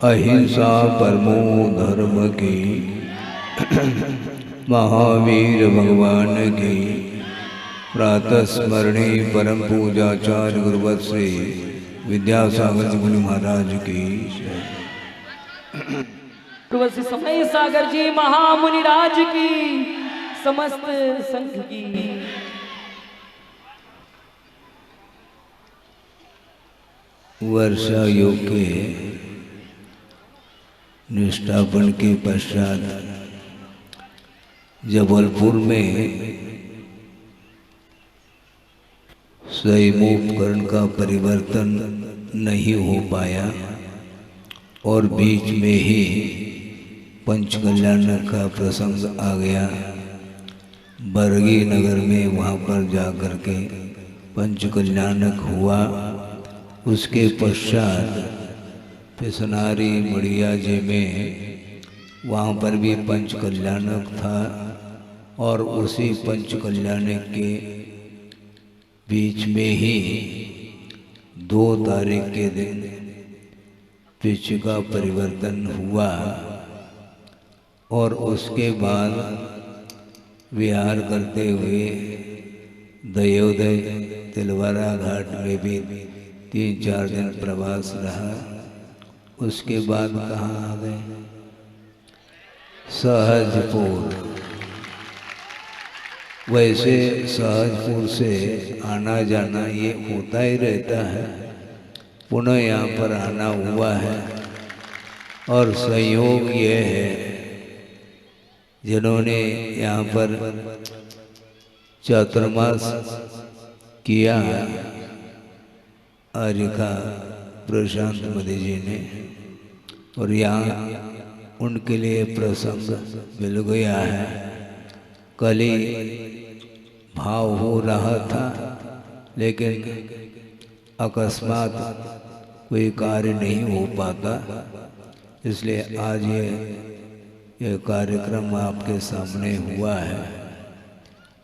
अहिंसा परमो धर्म की, महावीर भगवान की प्रातः स्मरणी परम पूजाचार्य गुरुवत श्री विद्यासागर जी मुनि महाराज की। गुरुवत समय सागर जी महामुनि राज की, समस्त संघ की। वर्षा योग के निष्ठापन के पश्चात जबलपुर में स्वयंपकरण का परिवर्तन नहीं हो पाया और बीच में ही पंचकल्याण का प्रसंग आ गया। बरगी नगर में वहाँ पर जाकर के पंचकल्याणक हुआ। उसके पश्चात पिसनारी मड़िया जी में वहाँ पर भी पंचकल्याणक था और उसी पंचकल्याणक के बीच में ही 2 तारीख के दिन पिच का परिवर्तन हुआ और उसके बाद विहार करते हुए दयोदय तिलवारा घाट में भी 3-4 दिन प्रवास रहा। उसके बाद कहाँ आ गए? सहजपुर। वैसे सहजपुर से आना जाना ये होता ही रहता है, पुनः यहाँ पर आना हुआ है। और संयोग ये है, जिन्होंने यहाँ पर चातुर्मास किया आर्यका प्रशांत मदे जी ने, और यहाँ उनके लिए प्रसंग मिल गया है। कल ही भाव हो रहा था, लेकिन अकस्मात कोई कार्य नहीं हो पाता, इसलिए आज ये कार्यक्रम आपके सामने हुआ है।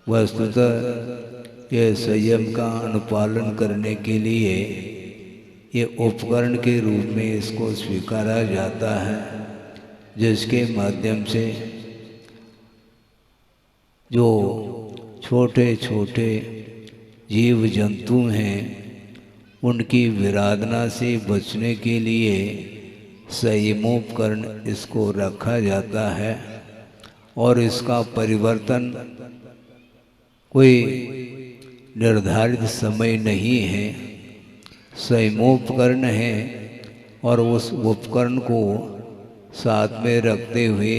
वस्तुतः ये संयम का अनुपालन करने के लिए ये उपकरण के रूप में इसको स्वीकारा जाता है, जिसके माध्यम से जो छोटे छोटे जीव जंतु हैं उनकी विराधना से बचने के लिए संयमोपकरण इसको रखा जाता है। और इसका परिवर्तन कोई निर्धारित समय नहीं है, संयमोपकरण है। और उस उपकरण को साथ में रखते हुए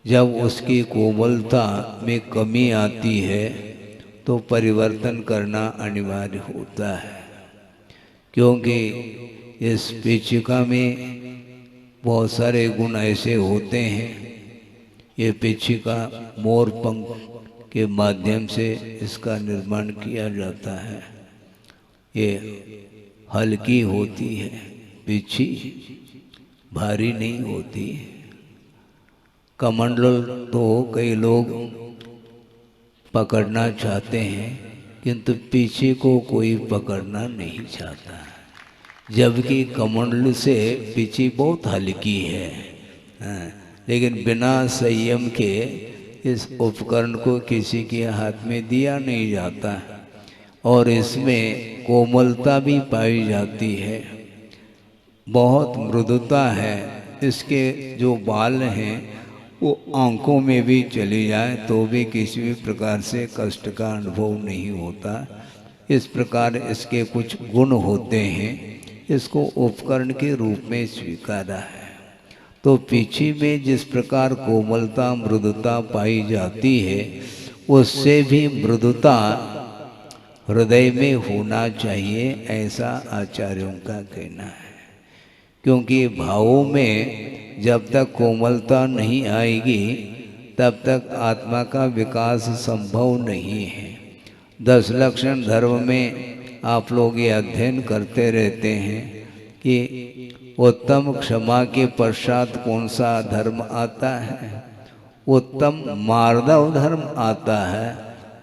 जब उसकी कोमलता में कमी आती है तो परिवर्तन करना अनिवार्य होता है, क्योंकि इस पेचिका में बहुत सारे गुण ऐसे होते हैं। ये पेचिका मोर पंख के माध्यम से इसका निर्माण किया जाता है। ये हल्की होती है, पीछी भारी नहीं होती। कमंडल तो कई लोग पकड़ना चाहते हैं, किंतु पीछे को कोई पकड़ना नहीं चाहता, जबकि कमंडल से पीछे बहुत हल्की है। लेकिन बिना संयम के इस उपकरण को किसी के हाथ में दिया नहीं जाता और इसमें कोमलता भी पाई जाती है, बहुत मृदुता है। इसके जो बाल हैं वो आंखों में भी चली जाए तो भी किसी भी प्रकार से कष्ट का अनुभव नहीं होता। इस प्रकार इसके कुछ गुण होते हैं, इसको उपकरण के रूप में स्वीकारा है। तो पीछे में जिस प्रकार कोमलता मृदुता पाई जाती है, उससे भी मृदुता हृदय में होना चाहिए, ऐसा आचार्यों का कहना है। क्योंकि भावों में जब तक कोमलता नहीं आएगी तब तक आत्मा का विकास संभव नहीं है। 10 लक्षण धर्म में आप लोग ये अध्ययन करते रहते हैं कि उत्तम क्षमा के पश्चात कौन सा धर्म आता है? उत्तम मार्दव धर्म आता है।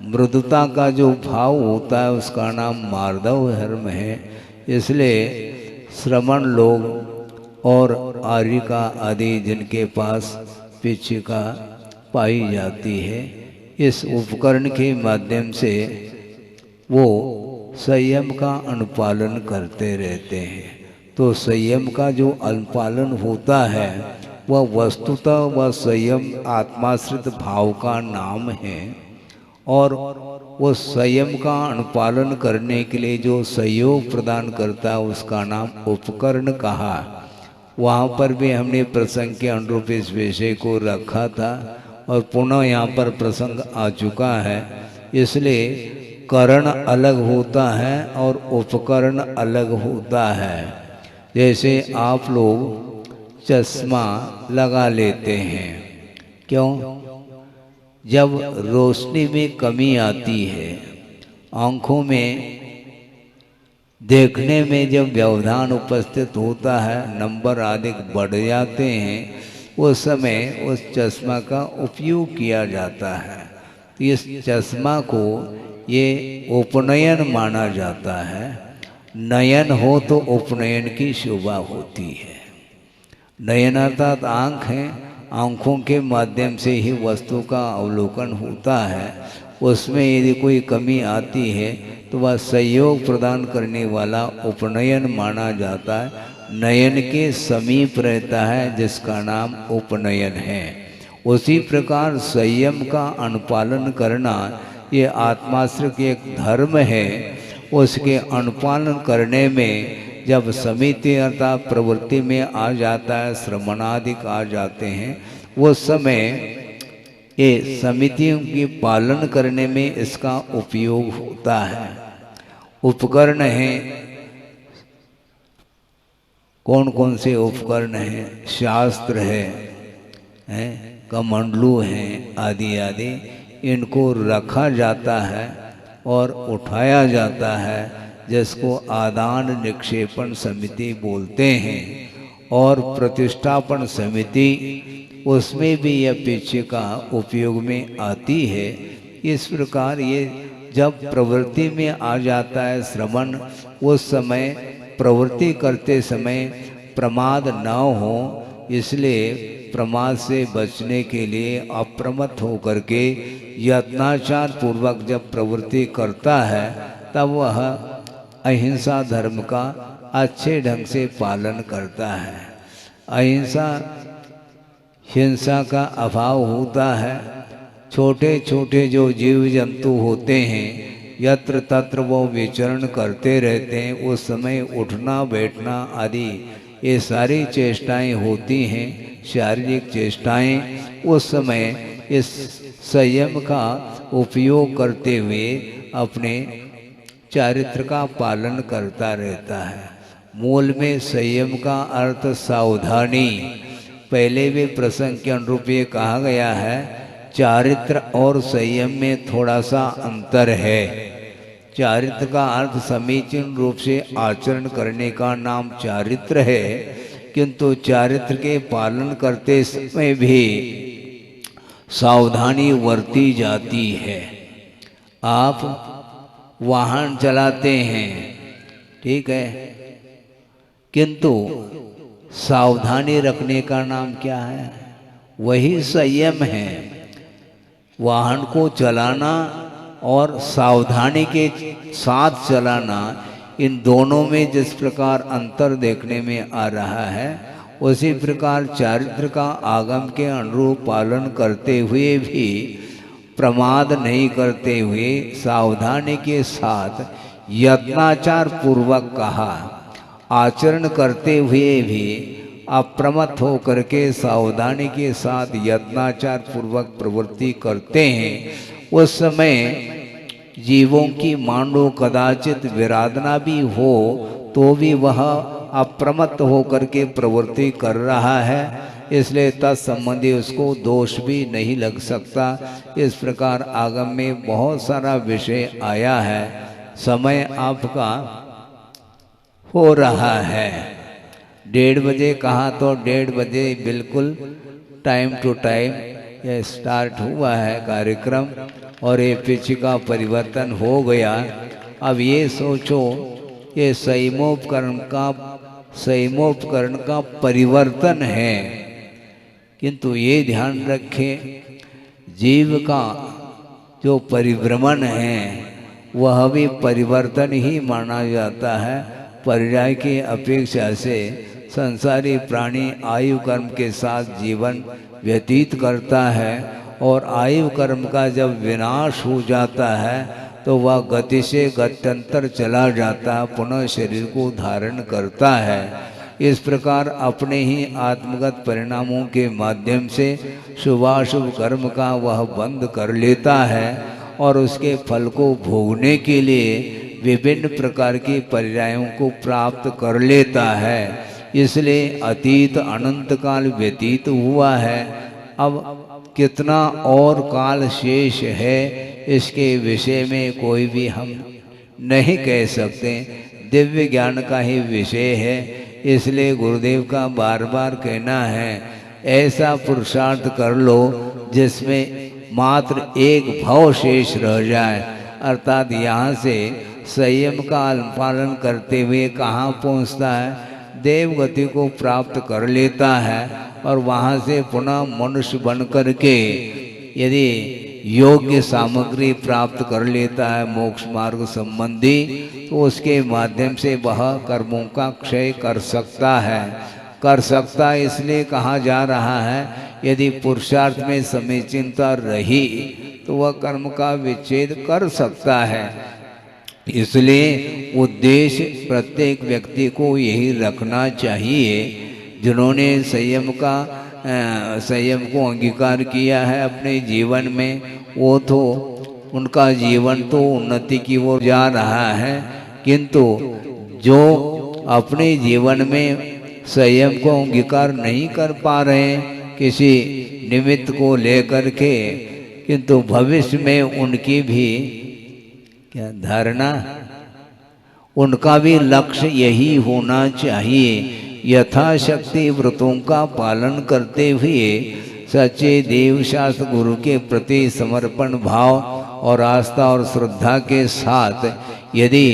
मृदुता का जो भाव होता है उसका नाम मार्दव धर्म है। इसलिए श्रमण लोग और आरिका आदि जिनके पास पिछिका पाई जाती है, इस उपकरण के माध्यम से वो संयम का अनुपालन करते रहते हैं। तो संयम का जो अनुपालन होता है वह वस्तुतः वह संयम आत्माश्रित भाव का नाम है, और वो संयम का अनुपालन करने के लिए जो सहयोग प्रदान करता है उसका नाम उपकरण कहा। वहाँ पर भी हमने प्रसंग के अनुरूप इस विषय को रखा था और पुनः यहाँ पर प्रसंग आ चुका है। इसलिए करण अलग होता है और उपकरण अलग होता है। जैसे आप लोग चश्मा लगा लेते हैं, क्यों? जब रोशनी में कमी आती है, आँखों में देखने में जब व्यवधान उपस्थित होता है, नंबर आदि बढ़ जाते हैं, उस समय उस चश्मा का उपयोग किया जाता है। इस चश्मा को ये उपनयन माना जाता है। नयन हो तो उपनयन की शोभा होती है। नयन अर्थात आँख है, आँखों के माध्यम से ही वस्तु का अवलोकन होता है। उसमें यदि कोई कमी आती है तो वह सहयोग प्रदान करने वाला उपनयन माना जाता है। नयन के समीप रहता है जिसका नाम उपनयन है। उसी प्रकार संयम का अनुपालन करना ये आत्माश्रित एक धर्म है। उसके अनुपालन करने में जब समिति अर्थात प्रवृत्ति में आ जाता है, श्रवणादिक आ जाते हैं, वो समय ये समितियों की पालन करने में इसका उपयोग होता है। उपकरण हैं, कौन कौन से उपकरण हैं? शास्त्र है, कमंडलू हैं, आदि आदि, इनको रखा जाता है और उठाया जाता है, जिसको आदान निक्षेपण समिति बोलते हैं। और प्रतिष्ठापन समिति, उसमें भी यह पिछिका उपयोग में आती है। इस प्रकार ये जब प्रवृत्ति में आ जाता है श्रवण, उस समय प्रवृत्ति करते समय प्रमाद न हो, इसलिए प्रमाद से बचने के लिए अप्रमत्त होकर के यत्नाचार पूर्वक जब प्रवृत्ति करता है, तब वह अहिंसा धर्म का अच्छे ढंग से पालन करता है। अहिंसा हिंसा का अभाव होता है। छोटे छोटे जो जीव जंतु होते हैं, यत्र तत्र वो विचरण करते रहते हैं। उस समय उठना बैठना आदि ये सारी चेष्टाएं होती हैं, शारीरिक चेष्टाएं। उस समय इस संयम का उपयोग करते हुए अपने चारित्र का पालन करता रहता है। मूल में संयम का अर्थ सावधानी, पहले भी प्रसंग के अनुरूप ये कहा गया है। चारित्र और संयम में थोड़ा सा अंतर है। चारित्र का अर्थ समीचीन रूप से आचरण करने का नाम चारित्र है, किंतु चारित्र के पालन करते समय भी सावधानी बरती जाती है। आप वाहन चलाते हैं, ठीक है, किंतु सावधानी रखने का नाम क्या है? वही संयम है। वाहन को चलाना और सावधानी के साथ चलाना, इन दोनों में जिस प्रकार अंतर देखने में आ रहा है, उसी प्रकार चारित्र का आगम के अनुरूप पालन करते हुए भी, प्रमाद नहीं करते हुए सावधानी के साथ यत्नाचार पूर्वक कहा, आचरण करते हुए भी अप्रमत्त होकर के सावधानी के साथ यत्नाचार पूर्वक प्रवृत्ति करते हैं। उस समय जीवों की मानो कदाचित विराधना भी हो तो भी वह अप्रमत्त होकर के प्रवृत्ति कर रहा है, इसलिए तत्संबंधी उसको दोष भी नहीं लग सकता। इस प्रकार आगम में बहुत सारा विषय आया है। समय आपका हो रहा है 1:30 बजे, कहा तो 1:30 बजे बिल्कुल टाइम टू टाइम यह स्टार्ट हुआ है कार्यक्रम, और ये पिछिका परिवर्तन हो गया। अब ये सोचो, ये संयमोपकरण का संयमोपकरण का परिवर्तन है। किंतु ये ध्यान रखें, जीव का जो परिभ्रमण है वह भी परिवर्तन ही माना जाता है। पर्याय की अपेक्षा से संसारी प्राणी आयु कर्म के साथ जीवन व्यतीत करता है और आयु कर्म का जब विनाश हो जाता है तो वह गति से गत्यंतर चला जाता, पुनः शरीर को धारण करता है। इस प्रकार अपने ही आत्मगत परिणामों के माध्यम से शुभाशुभ कर्म का वह बंद कर लेता है और उसके फल को भोगने के लिए विभिन्न प्रकार की पर्यायों को प्राप्त कर लेता है। इसलिए अतीत अनंत काल व्यतीत हुआ है, अब कितना और काल शेष है इसके विषय में कोई भी हम नहीं कह सकते, दिव्य ज्ञान का ही विषय है। इसलिए गुरुदेव का बार बार कहना है, ऐसा पुरुषार्थ कर लो जिसमें मात्र एक भव शेष रह जाए, अर्थात यहाँ से संयम का पालन करते हुए कहाँ पहुँचता है, देव गति को प्राप्त कर लेता है और वहाँ से पुनः मनुष्य बन कर के यदि योग्य सामग्री प्राप्त कर लेता है मोक्ष मार्ग संबंधी, तो उसके माध्यम से वह कर्मों का क्षय कर सकता है। कर सकता इसलिए कहा जा रहा है, यदि पुरुषार्थ में समीचीनता रही तो वह कर्म का विच्छेद कर सकता है। इसलिए उद्देश्य प्रत्येक व्यक्ति को यही रखना चाहिए। जिन्होंने संयम को अंगीकार किया है अपने जीवन में, वो तो उनका जीवन तो उन्नति की ओर जा रहा है, किंतु जो अपने जीवन में संयम को अंगीकार नहीं कर पा रहे किसी निमित्त को लेकर के, किंतु भविष्य में उनकी भी क्या धारणा, उनका भी लक्ष्य यही होना चाहिए, यथाशक्ति व्रतों का पालन करते हुए सच्चे देव शास्त्र गुरु के प्रति समर्पण भाव और आस्था और श्रद्धा के साथ यदि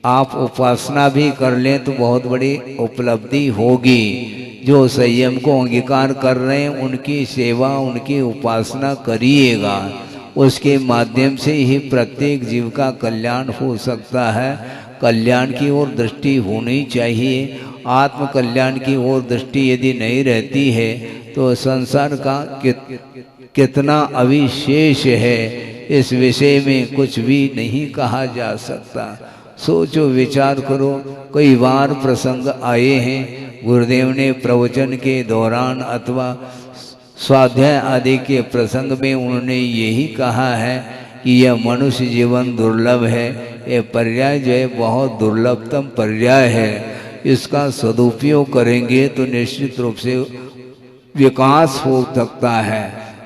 आप उपासना भी कर लें तो बहुत बड़ी उपलब्धि होगी। जो संयम को अंगीकार कर रहे हैं उनकी सेवा, उनकी उपासना करिएगा, उसके माध्यम से ही प्रत्येक जीव का कल्याण हो सकता है। कल्याण की ओर दृष्टि होनी चाहिए। आत्म कल्याण की ओर दृष्टि यदि नहीं रहती है तो संसार का कितना अविशेष है इस विषय में कुछ भी नहीं कहा जा सकता। सोचो, विचार करो। कई बार प्रसंग आए हैं, गुरुदेव ने प्रवचन के दौरान अथवा स्वाध्याय आदि के प्रसंग में उन्होंने यही कहा है कि यह मनुष्य जीवन दुर्लभ है, यह पर्याय जो है बहुत दुर्लभतम पर्याय है। इसका सदुपयोग करेंगे तो निश्चित रूप से विकास हो सकता है।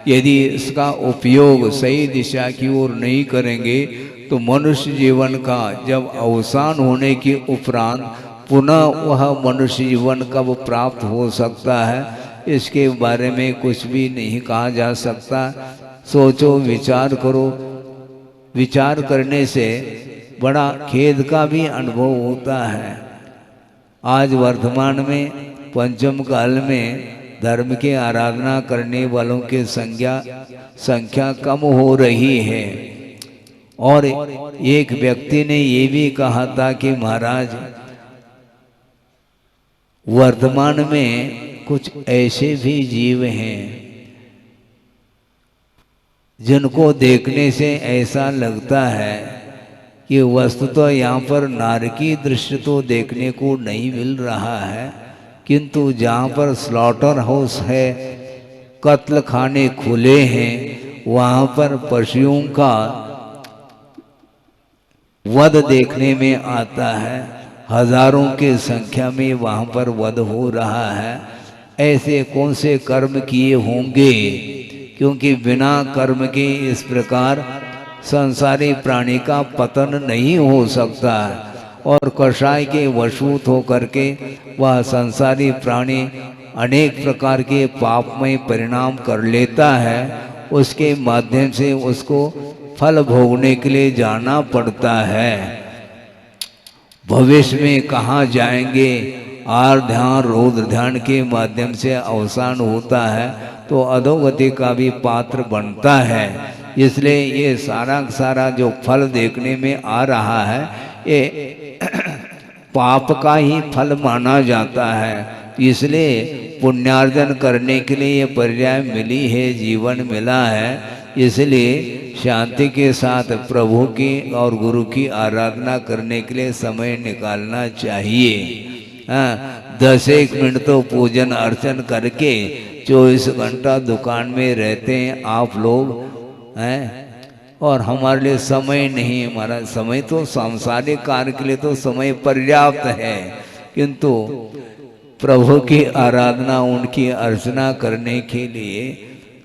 यदि इसका उपयोग सही दिशा की ओर नहीं करेंगे तो मनुष्य जीवन का जब अवसान होने के उपरांत पुनः वह मनुष्य जीवन कब प्राप्त हो सकता है इसके बारे में कुछ भी नहीं कहा जा सकता। सोचो, विचार करो। विचार करने से बड़ा खेद का भी अनुभव होता है। आज वर्तमान में पंचम काल में धर्म की आराधना करने वालों की संख्या कम हो रही है। और एक व्यक्ति ने ये भी कहा था कि महाराज, वर्तमान में कुछ ऐसे भी जीव हैं जिनको देखने से ऐसा लगता है कि वस्तुतः तो यहाँ पर नारकी दृश्य तो देखने को नहीं मिल रहा है, किंतु जहाँ पर स्लॉटर हाउस है, कत्ल खाने खुले हैं, वहाँ पर पशुओं का वध देखने में आता है। हजारों के संख्या में वहाँ पर वध हो रहा है। ऐसे कौन से कर्म किए होंगे, क्योंकि बिना कर्म के इस प्रकार संसारी प्राणी का पतन नहीं हो सकता और कषाय के वशूत होकर के वह संसारी प्राणी अनेक प्रकार के पापमय परिणाम कर लेता है। उसके माध्यम से उसको फल भोगने के लिए जाना पड़ता है। भविष्य में कहाँ जाएंगे आर ध्यान रौद्र ध्यान के माध्यम से अवसान होता है तो अधोगति का भी पात्र बनता है। इसलिए ये सारा सारा जो फल देखने में आ रहा है ये पाप का ही फल माना जाता है। इसलिए पुण्यार्जन करने के लिए ये पर्याय मिली है, जीवन मिला है। इसलिए शांति के साथ प्रभु की और गुरु की आराधना करने के लिए समय निकालना चाहिए। 10-1 मिनट तो पूजन अर्चन करके 24 घंटा दुकान में रहते हैं आप लोग हैं, और हमारे लिए समय नहीं। हमारा समय तो सांसारिक कार्य के लिए तो समय पर्याप्त है, किंतु प्रभु की आराधना उनकी अर्चना करने के लिए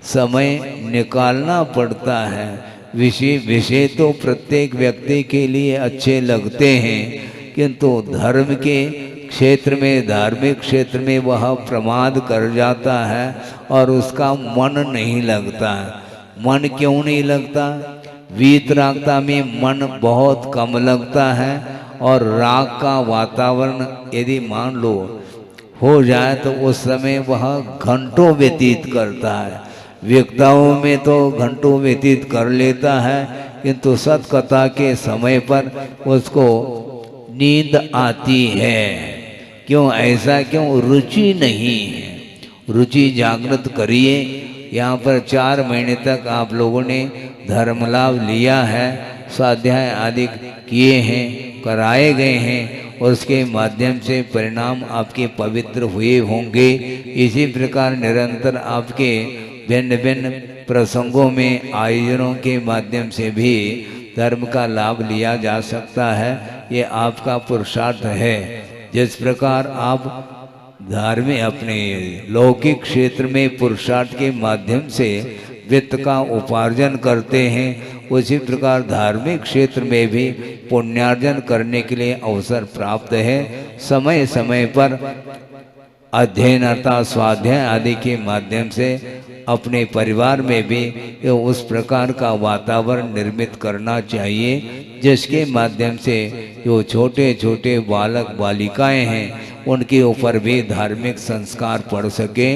समय निकालना पड़ता है। विषय तो प्रत्येक व्यक्ति के लिए अच्छे लगते हैं, किंतु धर्म के क्षेत्र में, धार्मिक क्षेत्र में वह प्रमाद कर जाता है और उसका मन नहीं लगता। मन क्यों नहीं लगता? वीतरागता में मन बहुत कम लगता है, और राग का वातावरण यदि मान लो हो जाए तो उस समय वह घंटों व्यतीत करता है। व्यक्ताओं में तो घंटों व्यतीत कर लेता है, किंतु सत्कथा के समय पर उसको नींद आती है। क्यों ऐसा? क्यों? रुचि नहीं है। रुचि जागृत करिए। यहाँ पर 4 महीने तक आप लोगों ने धर्म लाभ लिया है, स्वाध्याय आदि किए हैं, कराए गए हैं, और उसके माध्यम से परिणाम आपके पवित्र हुए होंगे। इसी प्रकार निरंतर आपके भिन्न भिन्न प्रसंगों में आयोजनों के माध्यम से भी धर्म का लाभ लिया जा सकता है। ये आपका पुरुषार्थ है। जिस प्रकार आप धार्मिक अपने लौकिक क्षेत्र में पुरुषार्थ के माध्यम से वित्त का उपार्जन करते हैं, उसी प्रकार धार्मिक क्षेत्र में भी पुण्यार्जन करने के लिए अवसर प्राप्त है। समय समय पर अध्ययन अर्थात स्वाध्याय आदि के माध्यम से अपने परिवार में भी उस प्रकार का वातावरण निर्मित करना चाहिए, जिसके माध्यम से जो छोटे छोटे बालक बालिकाएं हैं उनके ऊपर भी धार्मिक संस्कार पड़ सके,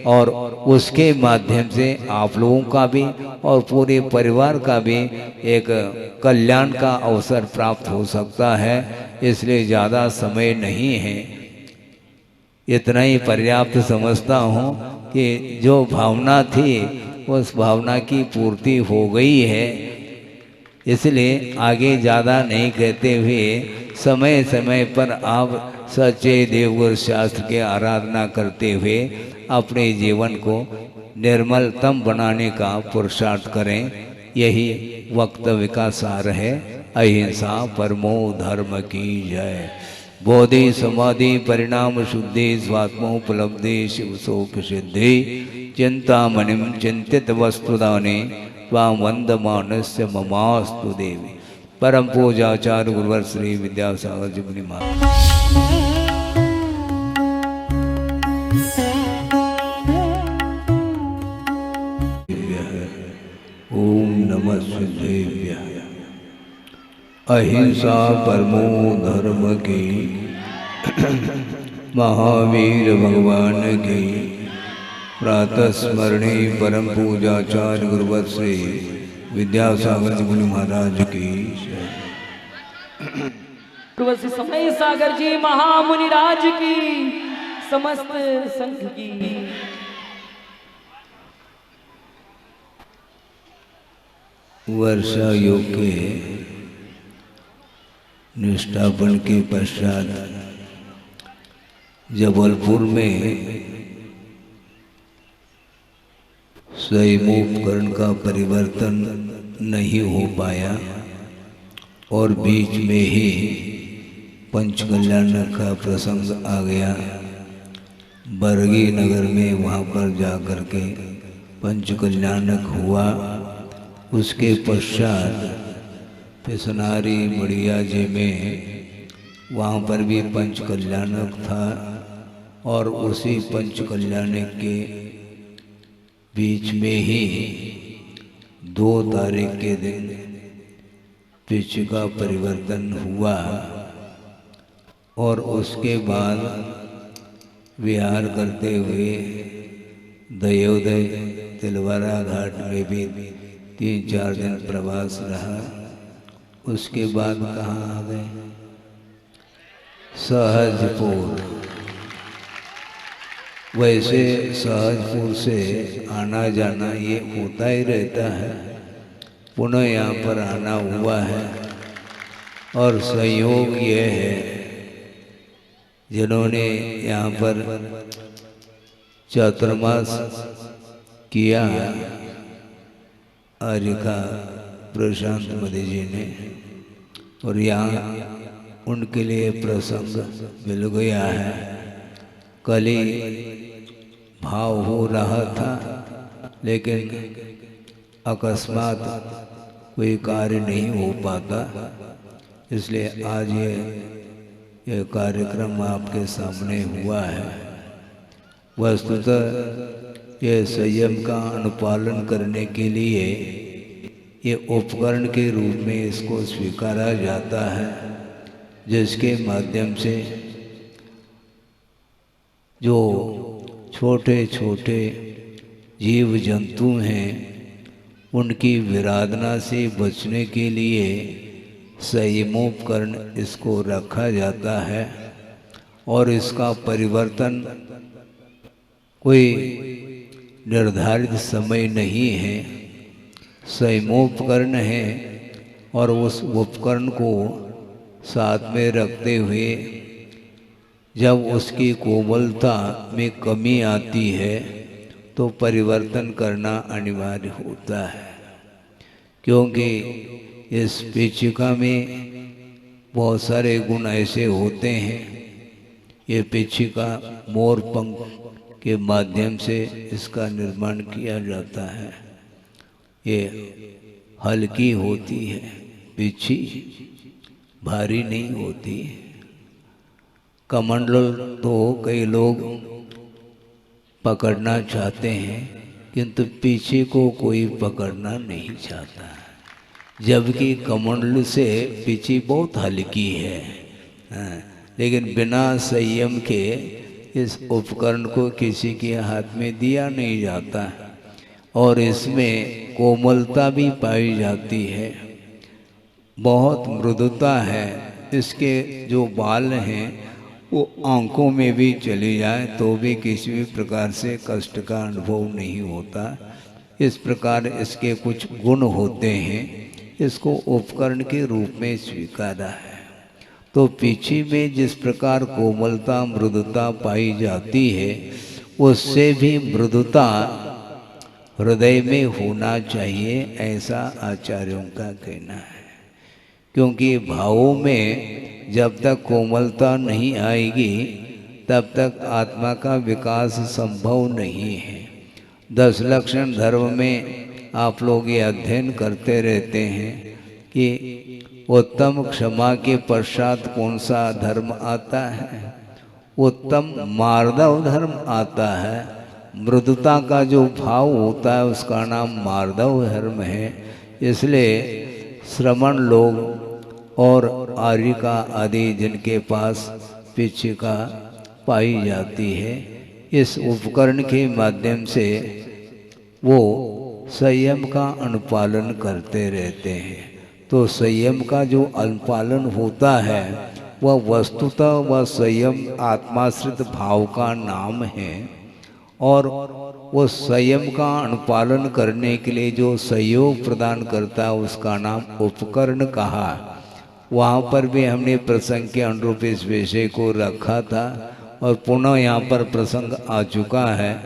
और उसके माध्यम से आप लोगों का भी और पूरे परिवार का भी एक कल्याण का अवसर प्राप्त हो सकता है। इसलिए ज़्यादा समय नहीं है, इतना ही पर्याप्त समझता हूँ कि जो भावना थी उस भावना की पूर्ति हो गई है। इसलिए आगे ज़्यादा नहीं कहते हुए समय समय पर आप सच्चे देवगुरु शास्त्र की आराधना करते हुए अपने जीवन को निर्मलतम बनाने का पुरुषार्थ करें। यही वक्तव्य का सार है। अहिंसा परमो धर्म की जय। बोधि समाधि परिणाम शुद्धि स्वात्मोपलब्धि शिव शोक सिद्धि चिंतामणिम चिंतित वस्तुदाने त्वां वंदमानस्य ममास्तु देवी। परम पूजाचार्य गुरुवर श्री विद्यासागर जी मुनि महाराज। ओम नमः शिवाय। अहिंसा परमो धर्म की, महावीर भगवान की प्रातः स्मरणी परम पूजाचार्य गुरुवर श्री विद्यासागर जी मुनि महाराज की। गुरुवर श्री समय सागर जी महामुनि राज की, समस्त संघ की। वर्षा योग के निष्ठापन के पश्चात जबलपुर में स्वयंभूकरण का परिवर्तन नहीं हो पाया, और बीच में ही पंचकल्याण का प्रसंग आ गया। बरगी नगर में वहाँ पर जाकर के पंचकल्याणक हुआ। उसके पश्चात पिसनारी मड़िया जी में वहाँ पर भी पंचकल्याणक था, और उसी पंचकल्याणक के बीच में ही 2 तारीख के दिन पिच का परिवर्तन हुआ, और उसके बाद विहार करते हुए दयोदय तिलवारा घाट में भी 3-4 दिन प्रवास रहा। उसके बाद कहाँ आ गए? सहजपुर। वैसे सहजपुर से आना जाना ये होता ही रहता है, पुनः यहाँ पर आना हुआ है। और संयोग ये है, जिन्होंने यहाँ पर चातुर्मास किया आर्यका प्रशांत मदे जी ने, और यहाँ उनके लिए प्रसंग मिल गया है। कल ही भाव हो रहा था, लेकिन अकस्मात कोई कार्य नहीं हो पाता, इसलिए आज ये कार्यक्रम आपके सामने हुआ है। वस्तुतः ये संयम का अनुपालन करने के लिए ये उपकरण के रूप में इसको स्वीकारा जाता है, जिसके माध्यम से जो छोटे छोटे जीव जंतु हैं उनकी विराधना से बचने के लिए संयमोपकरण इसको रखा जाता है। और इसका परिवर्तन कोई निर्धारित समय नहीं है, संयमोपकरण है। और उस उपकरण को साथ में रखते हुए जब उसकी कोमलता में कमी आती है तो परिवर्तन करना अनिवार्य होता है, क्योंकि इस पेचिका में बहुत सारे गुण ऐसे होते हैं। ये पेचिका मोर पंख के माध्यम से इसका निर्माण किया जाता है। ये हल्की होती है, पिछी भारी नहीं होती। कमंडल तो कई लोग पकड़ना चाहते हैं, किंतु पीछे को कोई पकड़ना नहीं चाहता, जबकि कमंडल से पीछी बहुत हल्की है। लेकिन बिना संयम के इस उपकरण को किसी के हाथ में दिया नहीं जाता, और इसमें कोमलता भी पाई जाती है, बहुत मृदुता है। इसके जो बाल हैं वो आंखों में भी चली जाए तो भी किसी भी प्रकार से कष्ट का अनुभव नहीं होता। इस प्रकार इसके कुछ गुण होते हैं, इसको उपकरण के रूप में स्वीकारा है। तो पीछे में जिस प्रकार कोमलता मृदुता पाई जाती है, उससे भी मृदुता हृदय में होना चाहिए, ऐसा आचार्यों का कहना है। क्योंकि भावों में जब तक कोमलता नहीं आएगी तब तक आत्मा का विकास संभव नहीं है। 10 लक्षण धर्म में आप लोग ये अध्ययन करते रहते हैं कि उत्तम क्षमा के पश्चात कौन सा धर्म आता है? उत्तम मार्दव धर्म आता है। मृदुता का जो भाव होता है उसका नाम मार्दव धर्म है। इसलिए श्रमण लोग और आर्यिका आदि जिनके पास पिछिका पाई जाती है, इस उपकरण के माध्यम से वो संयम का अनुपालन करते रहते हैं। तो संयम का जो अनुपालन होता है वह वस्तुतः वह संयम आत्माश्रित भाव का नाम है। और वो संयम का अनुपालन करने के लिए जो सहयोग प्रदान करता है उसका नाम उपकरण कहा। वहाँ पर भी हमने प्रसंग के अनुरूप इस विषय को रखा था और पुनः यहाँ पर प्रसंग आ चुका है।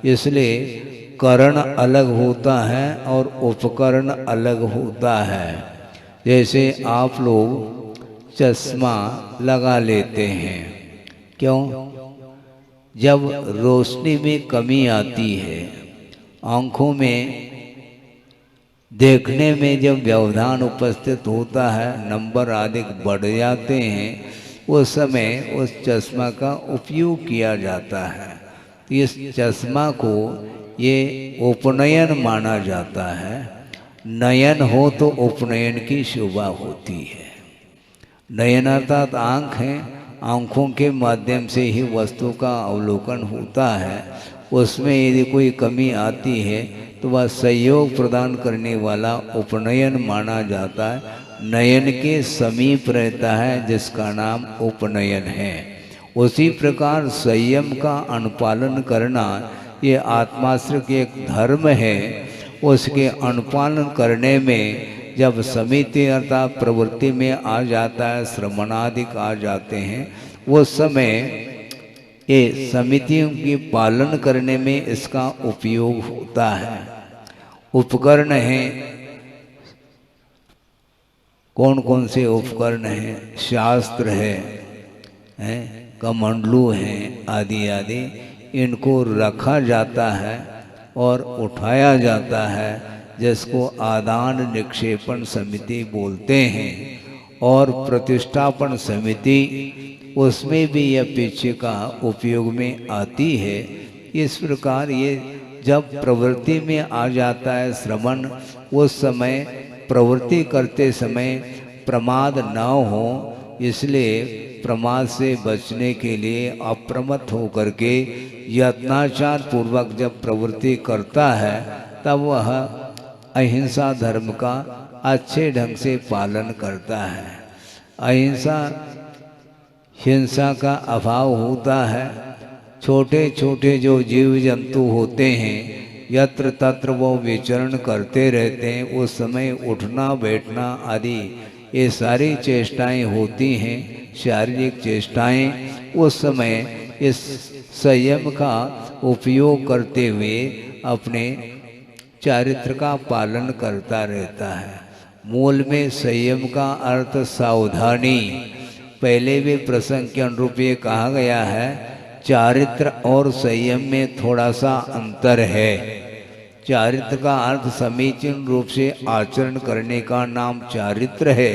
इसलिए करण अलग होता है और उपकरण अलग होता है। जैसे आप लोग चश्मा लगा लेते हैं, क्यों? जब रोशनी में कमी आती है, आँखों में देखने में जब व्यवधान उपस्थित होता है, नंबर आदि बढ़ जाते हैं, उस समय उस चश्मा का उपयोग किया जाता है। इस चश्मा को ये उपनयन माना जाता है। नयन हो तो उपनयन की शोभा होती है। नयन अर्थात आँख है, आँखों के माध्यम से ही वस्तु का अवलोकन होता है, उसमें यदि कोई कमी आती है तो वह सहयोग प्रदान करने वाला उपनयन माना जाता है। नयन के समीप रहता है जिसका नाम उपनयन है। उसी प्रकार संयम का अनुपालन करना ये आत्माश्रय के एक धर्म है। उसके अनुपालन करने में जब समिति अर्थात प्रवृत्ति में आ जाता है, श्रवणादिक आ जाते हैं, उस समय ये समितियों की पालन करने में इसका उपयोग होता है। उपकरण हैं, कौन कौन से उपकरण हैं? शास्त्र है, कमंडलू हैं, आदि आदि। इनको रखा जाता है और उठाया जाता है, जिसको आदान निक्षेपण समिति बोलते हैं। और प्रतिष्ठापन समिति, उसमें भी यह पीछे का उपयोग में आती है। इस प्रकार ये जब प्रवृत्ति में आ जाता है श्रवण, उस समय प्रवृत्ति करते समय प्रमाद न हो, इसलिए प्रमाद से बचने के लिए अप्रमत्त होकर के यत्नाचार पूर्वक जब प्रवृत्ति करता है, तब वह अहिंसा धर्म का अच्छे ढंग से पालन करता है। अहिंसा हिंसा का अभाव होता है। छोटे छोटे जो जीव जंतु होते हैं, यत्र तत्र वो विचरण करते रहते हैं, उस समय उठना बैठना आदि ये सारी चेष्टाएं होती हैं, शारीरिक चेष्टाएं। उस समय इस संयम का उपयोग करते हुए अपने चारित्र का पालन करता रहता है। मूल में संयम का अर्थ सावधानी, पहले भी प्रसंग के अनुरूप ये कहा गया है। चारित्र और संयम में थोड़ा सा अंतर है। चारित्र का अर्थ समीचीन रूप से आचरण करने का नाम चारित्र है,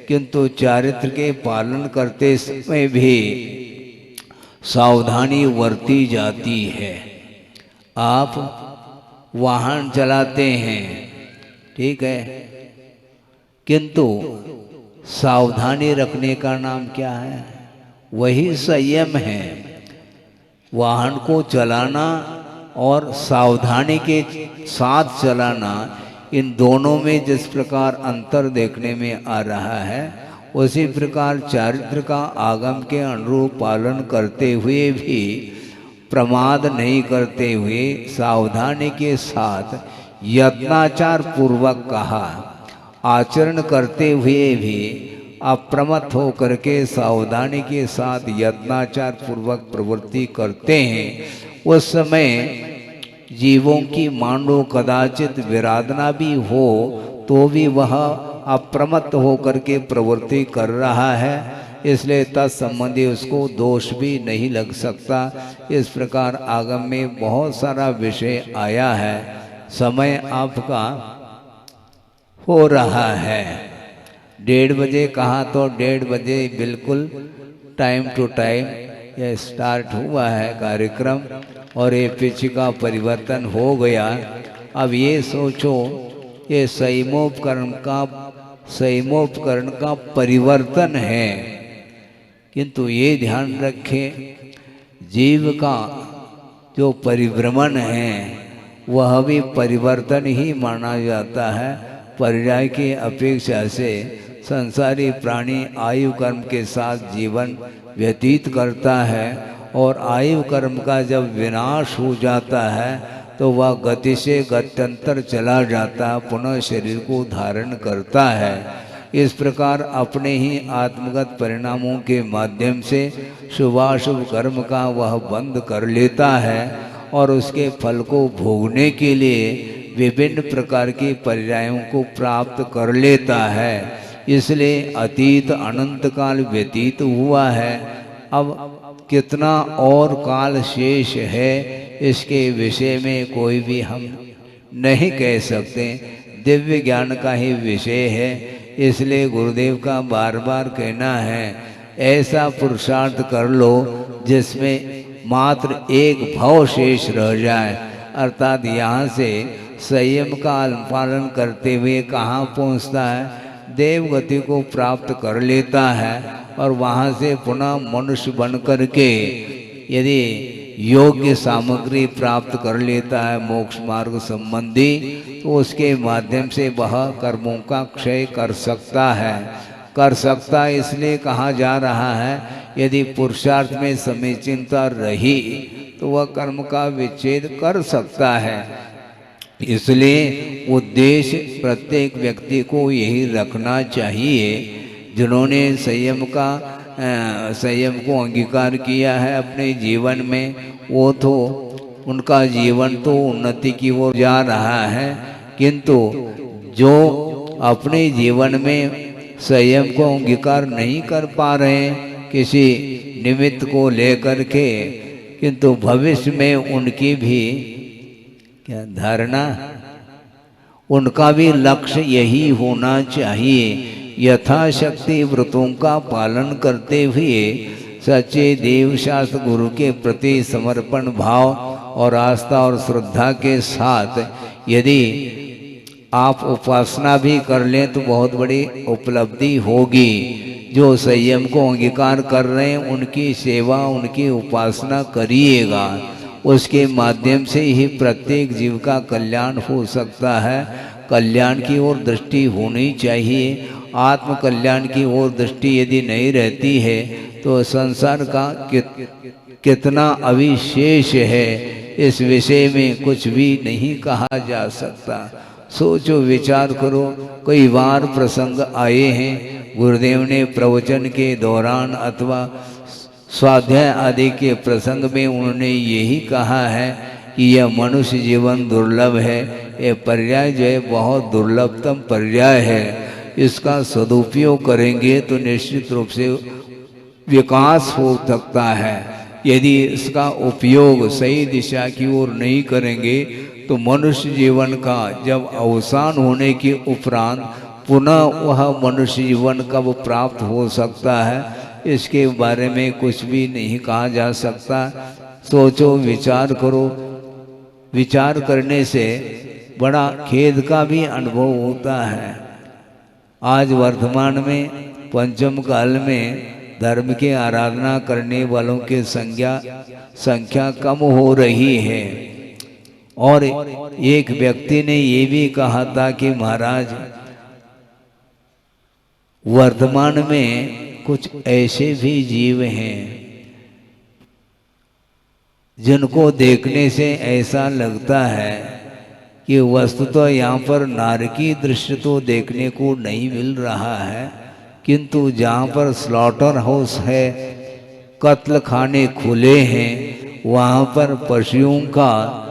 किंतु चारित्र के पालन करते समय भी सावधानी बरती जाती है। आप वाहन चलाते हैं, ठीक है, किंतु सावधानी रखने का नाम क्या है? वही संयम है। वाहन को चलाना और सावधानी के साथ चलाना, इन दोनों में जिस प्रकार अंतर देखने में आ रहा है, उसी प्रकार चारित्र का आगम के अनुरूप पालन करते हुए भी, प्रमाद नहीं करते हुए सावधानी के साथ यत्नाचार पूर्वक कहा, आचरण करते हुए भी अप्रमत्त होकर के सावधानी के साथ यत्नाचार पूर्वक प्रवृत्ति करते हैं, उस समय जीवों की मान लो कदाचित विराधना भी हो तो भी वह अप्रमत्त होकर के प्रवृत्ति कर रहा है, इसलिए तत्संबंधी उसको दोष भी नहीं लग सकता। इस प्रकार आगम में बहुत सारा विषय आया है। समय आपका हो रहा है 1:30 बजे, कहा तो 1:30 बजे बिल्कुल टाइम टू टाइम यह स्टार्ट हुआ है कार्यक्रम, और ये पिच का परिवर्तन हो गया। अब ये सोचो, ये संयमोपकरण का परिवर्तन है, किंतु ये ध्यान रखें, जीव का जो परिभ्रमण है वह भी परिवर्तन ही माना जाता है। पर्याय की अपेक्षा से संसारी प्राणी आयु कर्म के साथ जीवन व्यतीत करता है, और आयु कर्म का जब विनाश हो जाता है तो वह गति से गत्यंतर चला जाता, पुनः शरीर को धारण करता है। इस प्रकार अपने ही आत्मगत परिणामों के माध्यम से शुभाशुभ कर्म का वह बंद कर लेता है, और उसके फल को भोगने के लिए विभिन्न प्रकार के पर्यायों को प्राप्त कर लेता है। इसलिए अतीत अनंत काल व्यतीत हुआ है, अब कितना और काल शेष है इसके विषय में कोई भी हम नहीं कह सकते, दिव्य ज्ञान का ही विषय है। इसलिए गुरुदेव का बार बार कहना है, ऐसा पुरुषार्थ कर लो जिसमें मात्र एक भव शेष रह जाए, अर्थात यहाँ से संयम का पालन करते हुए कहाँ पहुँचता है? देवगति को प्राप्त कर लेता है और वहाँ से पुनः मनुष्य बन करके यदि योग्य सामग्री प्राप्त कर लेता है मोक्ष मार्ग संबंधी, तो उसके माध्यम से वह कर्मों का क्षय कर सकता है। कर सकता है इसलिए कहा जा रहा है, यदि पुरुषार्थ में समीचीनता रही तो वह कर्म का विच्छेद कर सकता है। इसलिए उद्देश्य प्रत्येक व्यक्ति को यही रखना चाहिए। जिन्होंने संयम को अंगीकार किया है अपने जीवन में, वो तो उनका जीवन तो उन्नति की ओर जा रहा है, किंतु जो अपने जीवन में संयम को अंगीकार नहीं कर पा रहे किसी निमित्त को लेकर के, किंतु भविष्य में उनकी भी क्या धारणा, उनका भी लक्ष्य यही होना चाहिए, यथाशक्ति व्रतों का पालन करते हुए सच्चे देव शास्त्र गुरु के प्रति समर्पण भाव और आस्था और श्रद्धा के साथ यदि आप उपासना भी कर लें तो बहुत बड़ी उपलब्धि होगी। जो संयम को अंगीकार कर रहे हैं उनकी सेवा, उनकी उपासना करिएगा, उसके माध्यम से ही प्रत्येक जीव का कल्याण हो सकता है। कल्याण की ओर दृष्टि होनी चाहिए। आत्म कल्याण की ओर दृष्टि यदि नहीं रहती है तो संसार का कितना अविशेष है, इस विषय में कुछ भी नहीं कहा जा सकता। सोचो, विचार करो। कई बार प्रसंग आए हैं, गुरुदेव ने प्रवचन के दौरान अथवा स्वाध्याय आदि के प्रसंग में उन्होंने यही कहा है कि यह मनुष्य जीवन दुर्लभ है, यह पर्याय जो है बहुत दुर्लभतम पर्याय है। इसका सदुपयोग करेंगे तो निश्चित रूप से विकास हो सकता है। यदि इसका उपयोग सही दिशा की ओर नहीं करेंगे तो मनुष्य जीवन का जब अवसान होने के उपरांत पुनः वह मनुष्य जीवन कब प्राप्त हो सकता है, इसके बारे में कुछ भी नहीं कहा जा सकता। सोचो, विचार करो। विचार करने से बड़ा खेद का भी अनुभव होता है। आज वर्तमान में पंचम काल में धर्म की आराधना करने वालों की संख्या कम हो रही है। और एक व्यक्ति ने ये भी कहा था कि महाराज, वर्तमान में कुछ ऐसे भी जीव हैं जिनको देखने से ऐसा लगता है कि वस्तुतः तो यहाँ पर नारकी दृश्य तो देखने को नहीं मिल रहा है, किंतु जहाँ पर स्लॉटर हाउस है, कत्ल खाने खुले हैं, वहाँ पर पशुओं का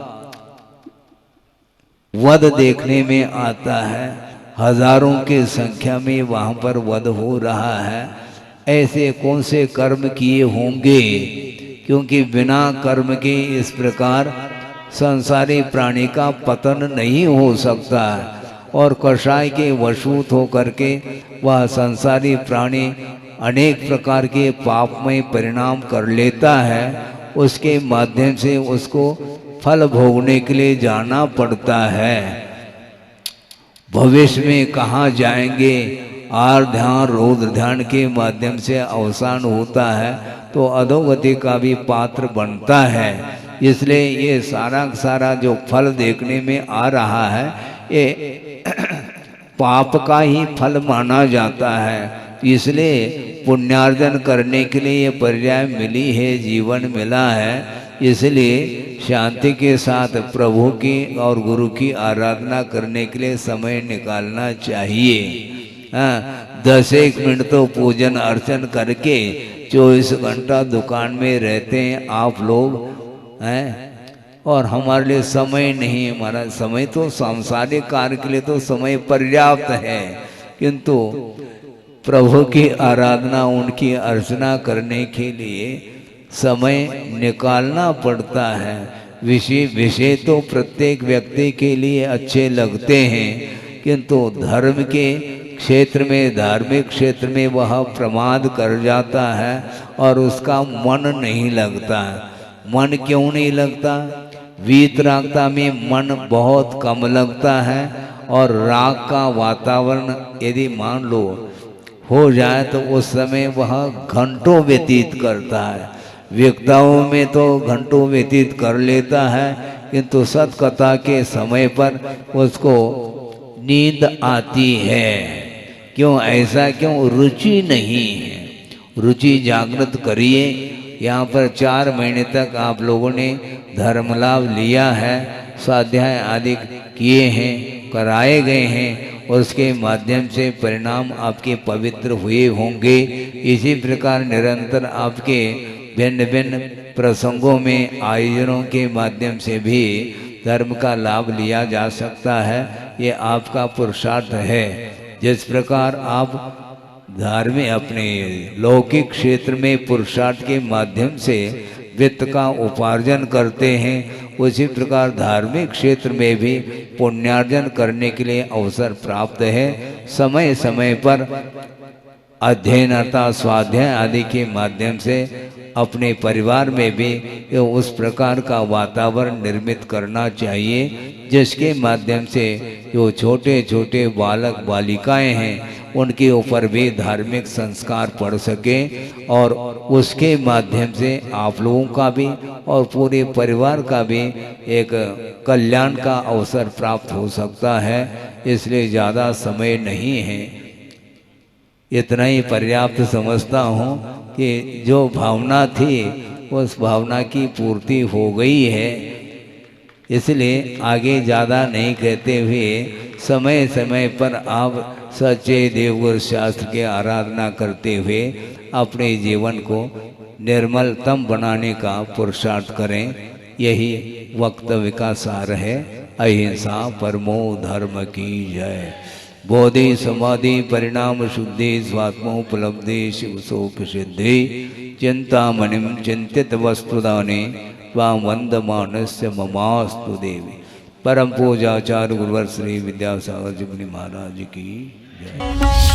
वध देखने में आता है। हजारों की संख्या में वहाँ पर वध हो रहा है। ऐसे कौन से कर्म किए होंगे, क्योंकि बिना कर्म के इस प्रकार संसारी प्राणी का पतन नहीं हो सकता। और कषाय के वशूत होकर के वह संसारी प्राणी अनेक प्रकार के पापमय परिणाम कर लेता है। उसके माध्यम से उसको फल भोगने के लिए जाना पड़ता है। भविष्य में कहाँ जाएंगे, आर ध्यान रौद्र ध्यान के माध्यम से अवसान होता है तो अधोगति का भी पात्र बनता है। इसलिए ये सारा जो फल देखने में आ रहा है, ये पाप का ही फल माना जाता है। इसलिए पुण्यार्जन करने के लिए ये पर्याय मिली है, जीवन मिला है। इसलिए शांति के साथ प्रभु की और गुरु की आराधना करने के लिए समय निकालना चाहिए। 10-1 मिनट तो पूजन अर्चन करके 24 घंटा दुकान में रहते हैं आप लोग हैं, और हमारे लिए समय नहीं। हमारा समय तो सांसारिक कार्य के लिए तो समय पर्याप्त है, किंतु प्रभु की आराधना, उनकी अर्चना करने के लिए समय निकालना पड़ता है। विषय तो प्रत्येक व्यक्ति के लिए अच्छे लगते हैं, किंतु धर्म के क्षेत्र में, धार्मिक क्षेत्र में वह प्रमाद कर जाता है और उसका मन नहीं लगता। मन क्यों नहीं लगता? वीतरागता में मन बहुत कम लगता है और राग का वातावरण यदि मान लो हो जाए तो उस समय वह घंटों व्यतीत करता है। व्यक्ताओं में तो घंटों व्यतीत कर लेता है, किंतु सतकथा के समय पर उसको नींद आती है। क्यों ऐसा? क्यों? रुचि नहीं है। रुचि जागृत करिए। यहाँ पर 4 महीने तक आप लोगों ने धर्म लाभ लिया है, स्वाध्याय आदि किए हैं, कराए गए हैं, और उसके माध्यम से परिणाम आपके पवित्र हुए होंगे। इसी प्रकार निरंतर आपके भिन्न भिन्न प्रसंगों में आयोजनों के माध्यम से भी धर्म का लाभ लिया जा सकता है। ये आपका पुरुषार्थ है। जिस प्रकार आप धार्मिक अपने लौकिक क्षेत्र में पुरुषार्थ के माध्यम से वित्त का उपार्जन करते हैं, उसी प्रकार धार्मिक क्षेत्र में भी पुण्यार्जन करने के लिए अवसर प्राप्त है। समय समय पर अध्ययन अर्थात स्वाध्याय आदि के माध्यम से अपने परिवार में भी उस प्रकार का वातावरण निर्मित करना चाहिए, जिसके माध्यम से जो छोटे छोटे बालक बालिकाएं हैं उनके ऊपर भी धार्मिक संस्कार पड़ सके, और उसके माध्यम से आप लोगों का भी और पूरे परिवार का भी एक कल्याण का अवसर प्राप्त हो सकता है। इसलिए ज़्यादा समय नहीं है, इतना ही पर्याप्त समझता हूँ कि जो भावना थी उस भावना की पूर्ति हो गई है। इसलिए आगे ज़्यादा नहीं कहते हुए समय समय पर आप सच्चे देवगुरु शास्त्र की आराधना करते हुए अपने जीवन को निर्मलतम बनाने का पुरुषार्थ करें। यही वक्तव्य का सार है। अहिंसा परमो धर्म की जय। बोधि समाधि परिणाम शुद्धि स्वात्मोपलब्धि शिव शोक सिद्धि चिंतामणिम चिंतित वस्तुदाने त्वां वंदमानस्य ममास्तु देवी। परम पूजाचार्य गुरुवर श्री विद्यासागर जी महाराज की जय।